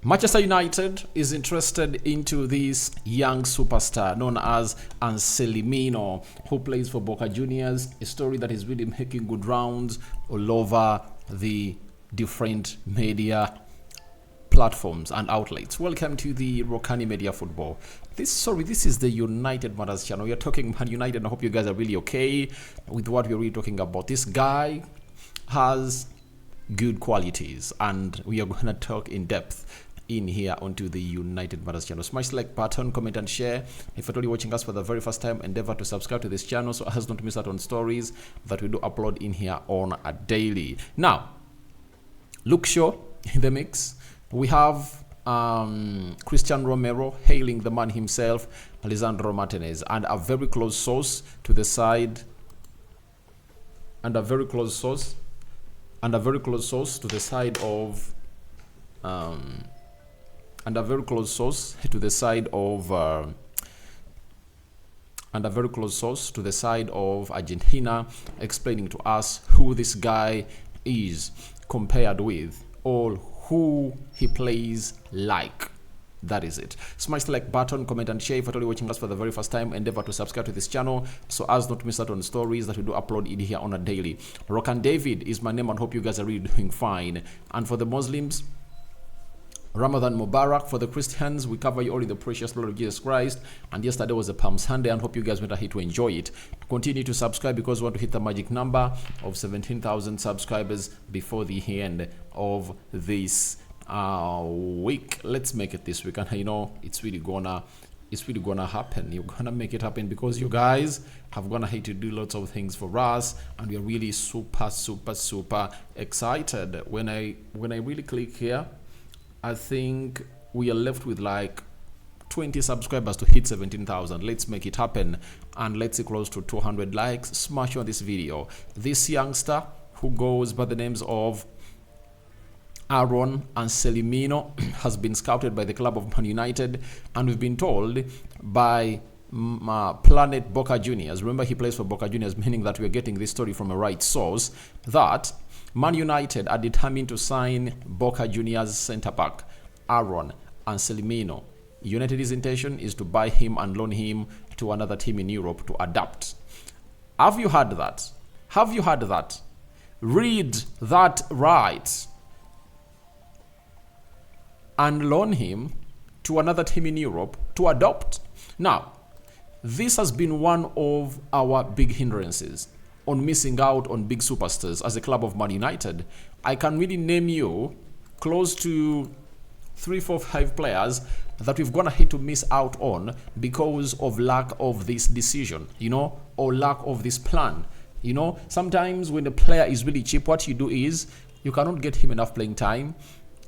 Manchester United is interested into this young superstar known as Anselmino, who plays for Boca Juniors, a story that is really making good rounds all over the different media platforms and outlets. Welcome to the Rokani Media Football. This is the United Matters channel. We are talking Man United. I hope you guys are really okay with what we're really talking about. This guy has good qualities, and we are going to talk in depth in here onto the United Matters channel. Smash the like button, comment and share. If you're only watching us for the very first time, endeavor to subscribe to this channel so as not to miss out on stories that we do upload in here on a daily. Now, Luke Shaw in the mix. We have Christian Romero hailing the man himself, Alessandro Martinez, and a very close source to the side, and a very close source to the side of and a very close source to the side of Argentina, explaining to us who this guy is compared with, or who he plays like. That is it. Smash the like button, comment and share. If you're only watching us for the very first time, endeavor to subscribe to this channel so as not to miss out on stories that we do upload in here on a daily. Rokan David is my name, and hope you guys are really doing fine. And for the Muslims, Ramadan Mubarak. For the Christians, we cover you all in the precious blood of Jesus Christ. And yesterday was a Palm Sunday, and hope you guys went ahead to enjoy it. Continue to subscribe because we want to hit the magic number of 17,000 subscribers before the end of this week. Let's make it this week, and you know it's really gonna happen. You're gonna make it happen because you guys have gonna hate to do lots of things for us, and we are really super excited. When I really click here, I think we are left with like 20 subscribers to hit 17,000. Let's make it happen, and let's see close to 200 likes. Smash on this video. This youngster who goes by the names of Aaron Anselmino has been scouted by the club of Man United, and we've been told by Planet Boca Juniors, remember he plays for Boca Juniors, meaning that we're getting this story from a right source, that Man United are determined to sign Boca Juniors centre-back Aaron Anselmino. United's intention is to buy him and loan him to another team in Europe to adapt. Have you heard that? Have you heard that? Read that right. And loan him to another team in Europe to adopt. Now, this has been one of our big hindrances on missing out on big superstars as a club of Man United. I can really name you close to 3, 4, 5 players that we've gone ahead to miss out on because of lack of this decision, or lack of this plan. Sometimes when the player is really cheap, what you do is you cannot get him enough playing time.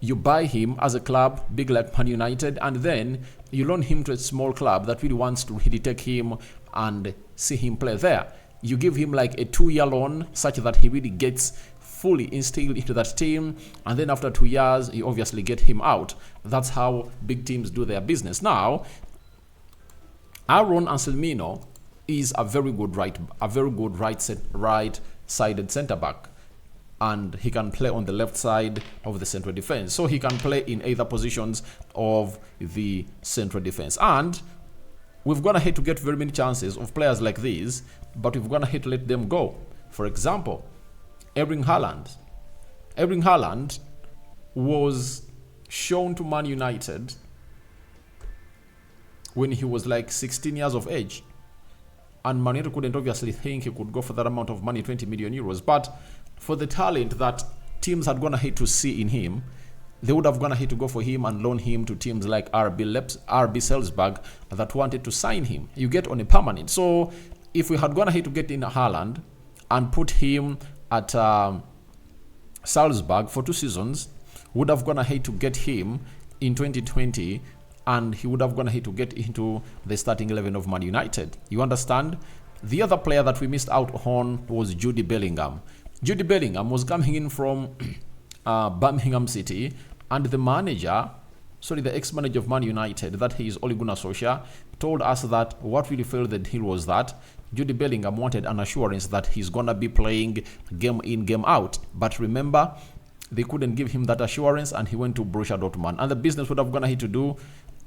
You buy him as a club big like Man United, and then you loan him to a small club that really wants to really take him and see him play there. You give him like a 2-year loan such that he really gets fully instilled into that team, and then after 2 years you obviously get him out. That's how big teams do their business. Now, Aaron Anselmino is a very good right-sided centre back, and he can play on the left side of the central defense. So he can play in either positions of the central defense. And we've gone ahead to get very many chances of players like these, but we've gone ahead to let them go. For example, Erling Haaland. Erling Haaland was shown to Man United when he was like 16 years of age. And Man United couldn't obviously think he could go for that amount of money, 20 million euros. But for the talent that teams had gone ahead to see in him, they would have gone ahead to go for him and loan him to teams like RB Salzburg that wanted to sign him. You get on a permanent. So if we had gone ahead to get in Haaland and put him at Salzburg for 2 seasons, would have gone ahead to get him in 2020, and he would have gone ahead to get into the starting 11 of Man United. You understand? The other player that we missed out on was Jude Bellingham. Jude Bellingham was coming in from Birmingham City, and the ex-manager of Man United, that he is Ole Gunnar Solskjaer, told us that what really failed the deal was that Jude Bellingham wanted an assurance that he's gonna be playing game in, game out. But remember, they couldn't give him that assurance, and he went to Borussia Dortmund. And the business would have gone ahead to do,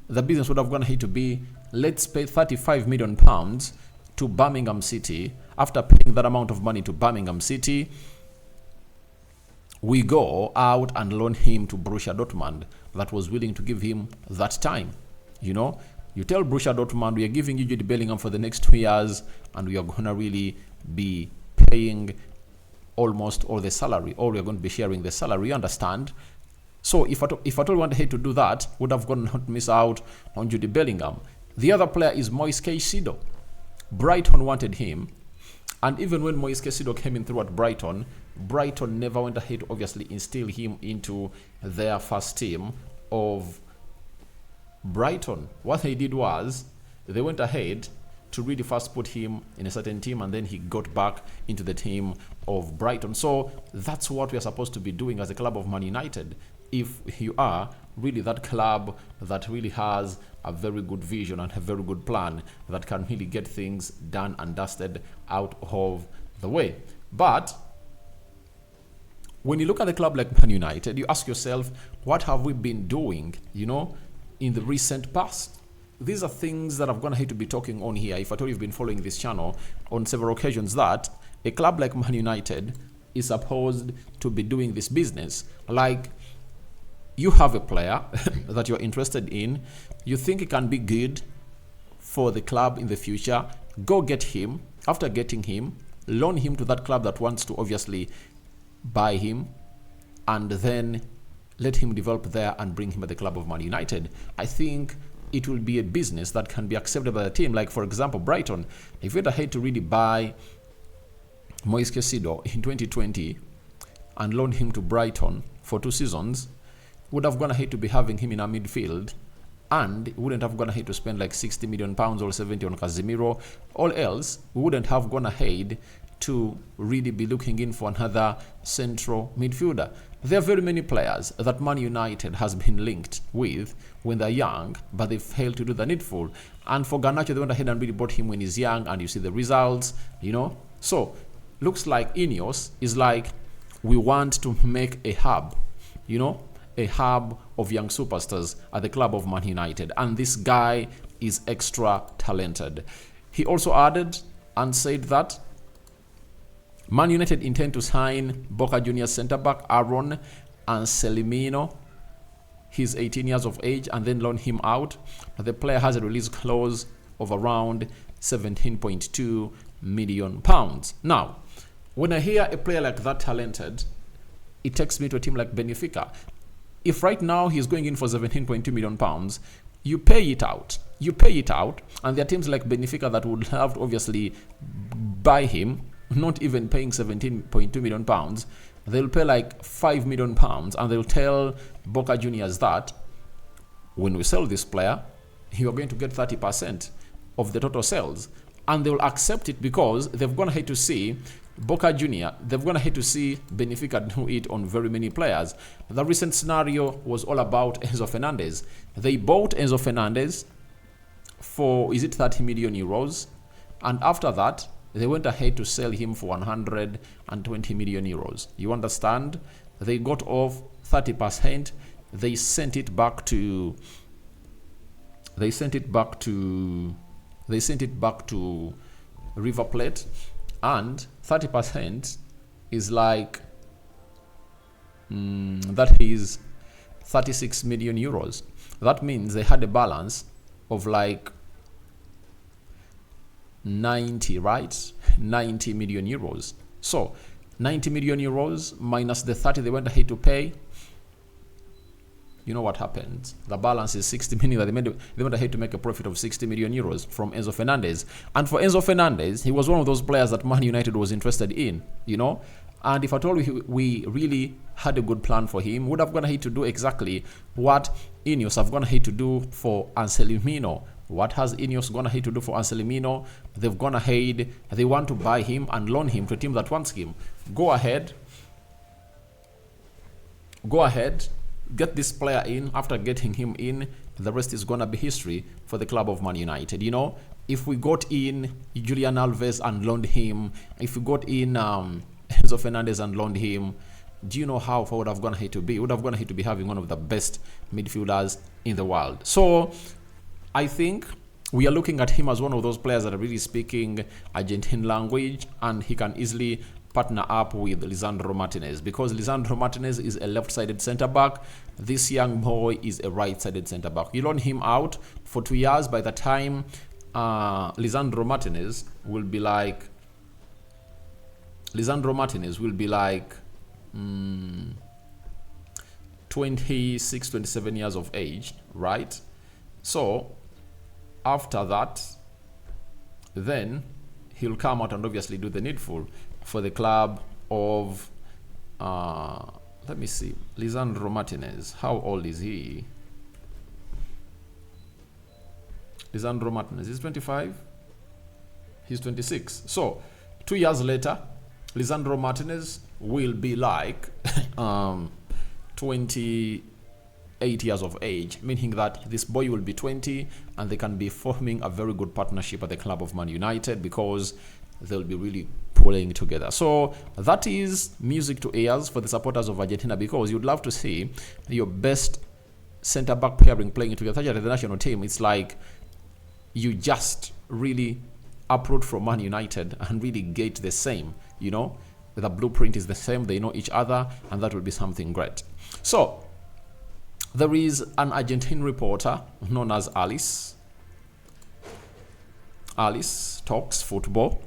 the business would have gone ahead to be, let's pay 35 million pounds to Birmingham City. After paying that amount of money to Birmingham City, we go out and loan him to Borussia Dortmund that was willing to give him that time. You know, you tell Borussia Dortmund, we are giving you Jude Bellingham for the next 2 years, and we are going to really be paying almost all the salary, or we are going to be sharing the salary, you understand? So if at all wanted to do that, would have gone to miss out on Jude Bellingham. The other player is Moise Caicedo. Brighton wanted him, and even when Moise Caicedo came in through at Brighton, Brighton never went ahead to obviously instill him into their first team of Brighton. What they did was, they went ahead to really first put him in a certain team, and then he got back into the team of Brighton. So that's what we are supposed to be doing as a club of Man United. If you are really that club that really has a very good vision and a very good plan that can really get things done and dusted out of the way. But when you look at a club like Man United, you ask yourself, what have we been doing, you know, in the recent past? These are things that I'm going to have to be talking on here. If at all you've been following this channel on several occasions, that a club like Man United is supposed to be doing this business. Like, you have a player that you're interested in, you think it can be good for the club in the future, go get him. After getting him, loan him to that club that wants to obviously buy him, and then let him develop there and bring him at the club of Man United. I think it will be a business that can be accepted by the team. Like, for example, Brighton, if you had had to really buy Moise Caicedo in 2020 and loan him to Brighton for 2 seasons, would have gone ahead to be having him in our midfield, and wouldn't have gone ahead to spend like 60 million pounds or 70 on Casemiro. All else, we wouldn't have gone ahead to really be looking in for another central midfielder. There are very many players that Man United has been linked with when they're young, but they failed to do the needful. And for Garnacho, they went ahead and really bought him when he's young, and you see the results, you know. So, looks like Ineos is like, we want to make a hub, you know, a hub of young superstars at the club of Man United. And this guy is extra talented. He also added and said that Man United intend to sign Boca Juniors centre-back Aaron Anselmino. He's 18 years of age, and then loan him out. The player has a release clause of around 17.2 million pounds. Now, when I hear a player like that talented, it takes me to a team like Benfica. If right now he's going in for 17.2 million pounds, you pay it out. You pay it out, and there are teams like Benfica that would have to obviously buy him, not even paying 17.2 million pounds. They'll pay like 5 million pounds, and they'll tell Boca Juniors that when we sell this player, you are going to get 30% of the total sales. And they'll accept it because they've gone ahead to see Boca Junior, they've gone ahead to see Benfica do it on very many players. The recent scenario was all about Enzo Fernandez. They bought Enzo Fernandez for, is it 30 million euros? And after that, they went ahead to sell him for 120 million euros. You understand? They got off 30%. They sent it back to River Plate, and 30% is like that is 36 million euros. That means they had a balance of like 90, right? 90 million euros. So 90 million euros minus the 30 they went ahead to pay. You know what happened? The balance is 60 million. They went ahead to make a profit of 60 million euros from Enzo Fernandez. And for Enzo Fernandez, he was one of those players that Man United was interested in, you know. And if at all we really had a good plan for him, would have gone ahead to do exactly what Ineos have gone ahead to do for Anselmino. What has Ineos gone ahead to do for Anselmino? They've gone ahead, they want to buy him and loan him to a team that wants him. Go ahead, get this player in. After getting him in, the rest is gonna be history for the club of Man United. You know, if we got in Julian Alves and loaned him, if we got in Enzo Fernandez and loaned him, do you know how far would have gone ahead to be? Would have gone ahead to be having one of the best midfielders in the world. So I think we are looking at him as one of those players that are really speaking Argentine language, and he can easily partner up with Lisandro Martinez, because Lisandro Martinez is a left-sided centre-back. This young boy is a right-sided centre-back. You loan him out for 2 years. By the time Lisandro Martinez will be like 26, 27 years of age, right? So after that, then he'll come out and obviously do the needful for the club of let me see, Lisandro Martinez. How old is he? Lisandro Martinez is 25. He's 26. So 2 years later, Lisandro Martinez will be like 28 years of age, meaning that this boy will be 20, and they can be forming a very good partnership at the club of Man United, because they'll be really pulling together. So that is music to ears for the supporters of Argentina, because you'd love to see your best centre-back pairing playing together. Such as the national team, it's like you just really uproot from Man United and really get the same, you know, the blueprint is the same, they know each other, and that will be something great. So there is an Argentine reporter known as Alice. Alice talks football.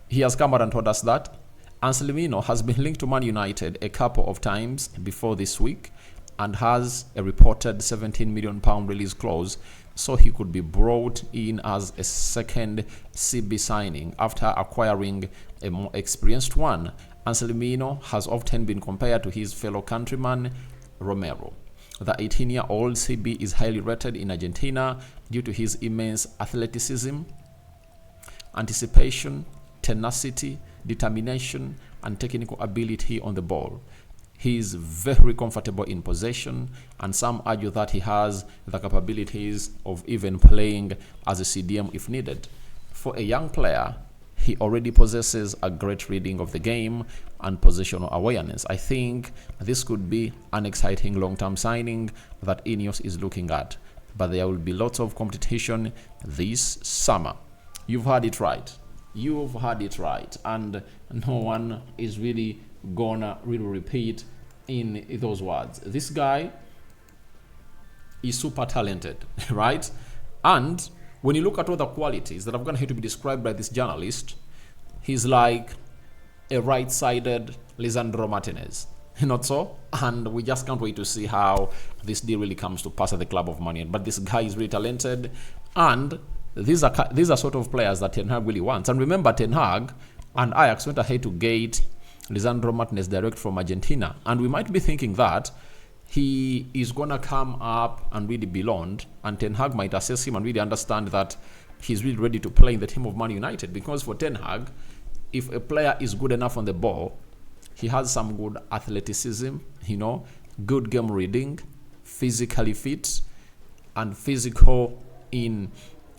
He has come out and told us that Anselmino has been linked to Man United a couple of times before this week, and has a reported £17 million release clause, so he could be brought in as a second CB signing after acquiring a more experienced one. Anselmino has often been compared to his fellow countryman Romero. The 18-year-old CB is highly rated in Argentina due to his immense athleticism, anticipation, tenacity, determination, and technical ability on the ball. He is very comfortable in possession, and some argue that he has the capabilities of even playing as a CDM if needed. For a young player, he already possesses a great reading of the game and positional awareness. I think this could be an exciting long-term signing that Ineos is looking at, but there will be lots of competition this summer. You've heard it right. You've heard it right, and no one is really gonna repeat in those words. This guy is super talented, right? And when you look at all the qualities that are going to be described by this journalist, he's like a right-sided Lisandro Martinez, not so? And we just can't wait to see how this deal really comes to pass at the club of Man United. But this guy is really talented, and these are sort of players that Ten Hag really wants. And remember, Ten Hag and Ajax went ahead to get Lisandro Martinez direct from Argentina, and we might be thinking that he is gonna come up and really be loaned, and Ten Hag might assess him and really understand that he's really ready to play in the team of Man United. Because for Ten Hag, if a player is good enough on the ball, he has some good athleticism, you know, good game reading, physically fit, and physical in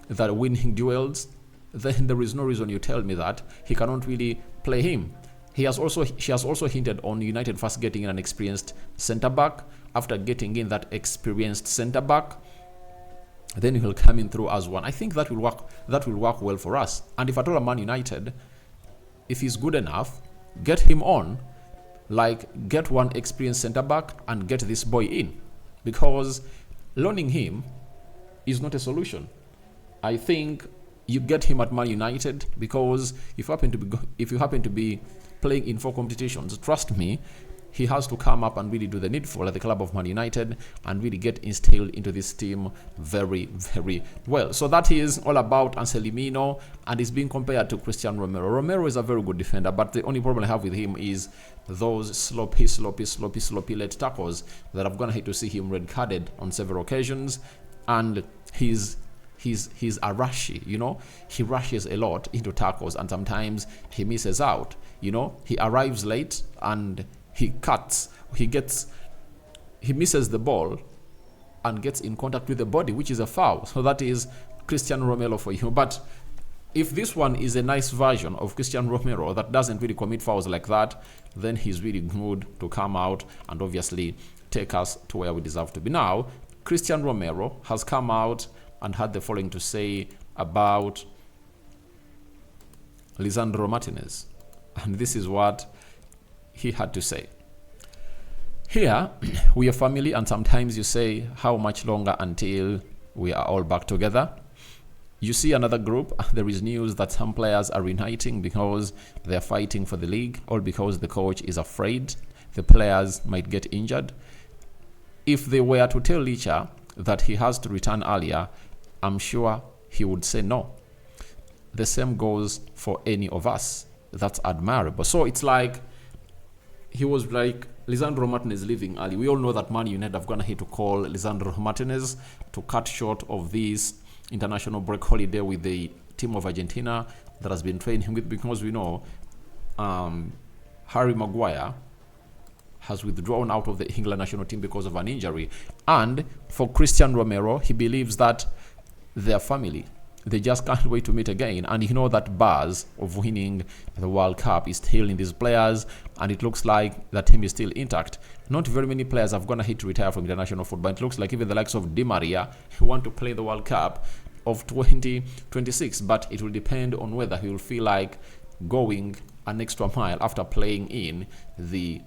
the winning duels, then there is no reason you tell me that he cannot really play him. She has also hinted on United first getting in an experienced centre-back. After getting in that experienced centre-back, then he'll come in through as one. I think that will work. That will work well for us. And if at all Man United, if he's good enough, get him on. Like, get one experienced centre-back and get this boy in, because loaning him is not a solution. I think you get him at Man United, because if you happen to be playing in 4 competitions, trust me, he has to come up and really do the needful at the club of Man United and really get instilled into this team very, very well. So that is all about Anselmino, and he's being compared to Cristiano Romero. Romero is a very good defender, but the only problem I have with him is those sloppy late tackles that I've gone ahead to see him red carded on several occasions, and he's a rushy, you know. He rushes a lot into tackles, and sometimes he misses out, you know. He arrives late and he cuts, he misses the ball and gets in contact with the body, which is a foul. So that is Cristiano Romero for you. But if this one is a nice version of Cristian Romero that doesn't really commit fouls like that, then he's really good to come out and obviously take us to where we deserve to be. Now, Cristian Romero has come out and had the following to say about Lisandro Martinez. And this is what he had to say. Here, we are family, and sometimes you say, how much longer until we are all back together? You see another group, there is news that some players are reuniting because they're fighting for the league, or because the coach is afraid the players might get injured. If they were to tell Licha that he has to return earlier, I'm sure he would say no. The same goes for any of us. That's admirable. So it's like, he was like, Lisandro Martinez leaving early. We all know that Man United have gone ahead to call Lisandro Martinez to cut short of this international break holiday with the team of Argentina that has been training with, because we know Harry Maguire has withdrawn out of the England national team because of an injury. And for Cristian Romero, he believes that their family, they just can't wait to meet again. And you know that buzz of winning the World Cup is still in these players, and it looks like the team is still intact. Not very many players have gone ahead to retire from international football. It looks like even the likes of Di Maria who want to play the World Cup of 2026, but it will depend on whether he will feel like going an extra mile after playing in the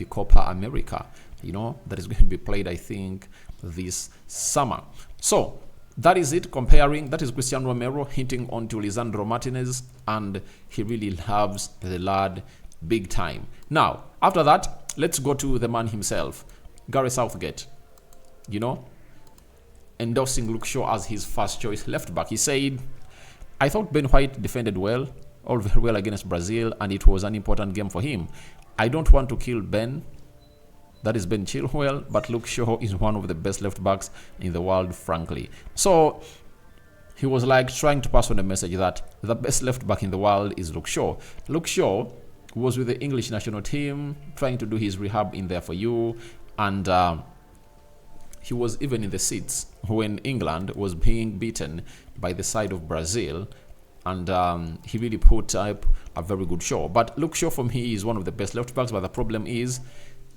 Copa America, you know, that is going to be played, I think, this summer. So that is it, comparing. That is Cristian Romero hinting on to Lisandro Martinez, and he really loves the lad big time. Now, after that, let's go to the man himself, Gareth Southgate, you know, endorsing Luke Shaw as his first choice left back. He said, I thought Ben White defended well, all very well against Brazil, and it was an important game for him. I don't want to kill Ben, that is Ben Chilwell, but Luke Shaw is one of the best left backs in the world, frankly. So he was like trying to pass on a message that the best left back in the world is Luke Shaw. Luke Shaw was with the English national team, trying to do his rehab in there for you, and he was even in the seats when England was being beaten by the side of Brazil, and he really put up a very good show. But Luke Shaw, for me, is one of the best left backs, but the problem is,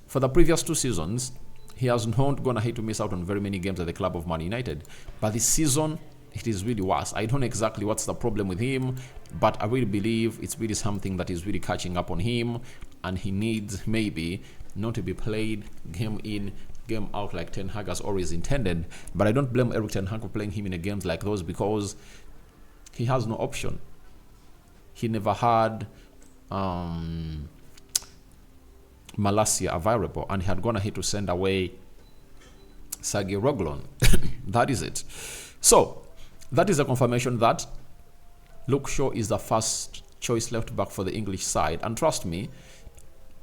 for the previous 2 seasons, he has not gone ahead to miss out on very many games at the club of Man United. But this season, it is really worse. I don't know exactly what's the problem with him, but I really believe it's really something that is really catching up on him, and he needs maybe not to be played game in, game out like Ten Hag has always intended. But I don't blame Eric Ten Hag for playing him in games like those, because he has no option. He never had Malacia available, and he had gone ahead to send away Sergei Reguilon. That is it. So that is a confirmation that Luke Shaw is the first choice left back for the English side, and trust me,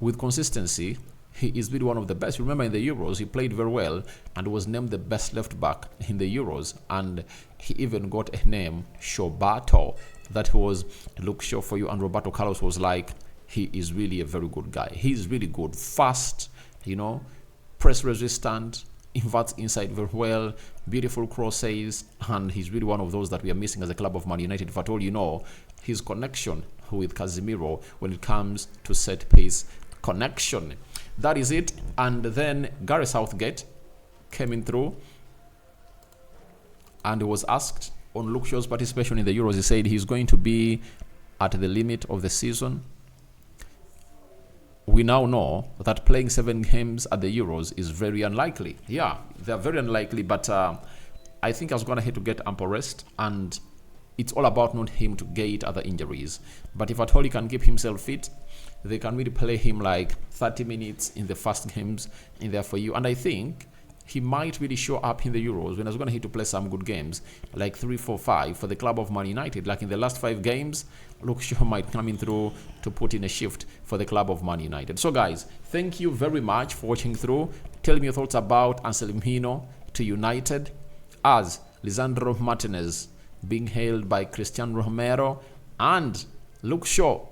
with consistency, he is really one of the best. Remember, in the Euros, he played very well and was named the best left back in the Euros, and he even got a name, Showbato. That was Luke Shaw for you, and Roberto Carlos was like, he is really a very good guy. He's really good, fast, you know, press resistant, inverts inside very well, beautiful crosses, and he's really one of those that we are missing as a club of Man United. If at all you know, his connection with Casemiro when it comes to set piece connection. That is it. And then Gareth Southgate came in through and was asked on Luke Shaw's participation in the Euros. He said he's going to be at the limit of the season. We now know that playing 7 games at the Euros is very unlikely. Yeah, they're very unlikely, but I think I was going to have to get ample rest, and it's all about not him to get other injuries. But if at all he can keep himself fit, they can really play him like 30 minutes in the first games in there for you. And I think he might really show up in the Euros when I was going to hit to play some good games, like 3, 4, 5 for the club of Man United. Like in the last 5 games, Luke Shaw might come in through to put in a shift for the club of Man United. So guys, thank you very much for watching through. Tell me your thoughts about Anselmino to United, as Lisandro Martinez being hailed by Cristian Romero, and Luke Shaw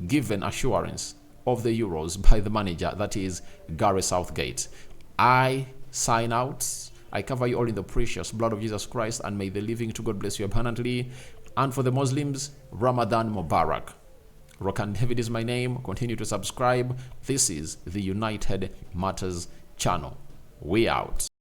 given assurance of the Euros by the manager, that is Gareth Southgate. I sign out. I cover you all in the precious blood of Jesus Christ, and may the living to God bless you abundantly. And for the Muslims, Ramadan Mubarak. Rokan David is my name. Continue to subscribe. This is the United Matters channel. We out.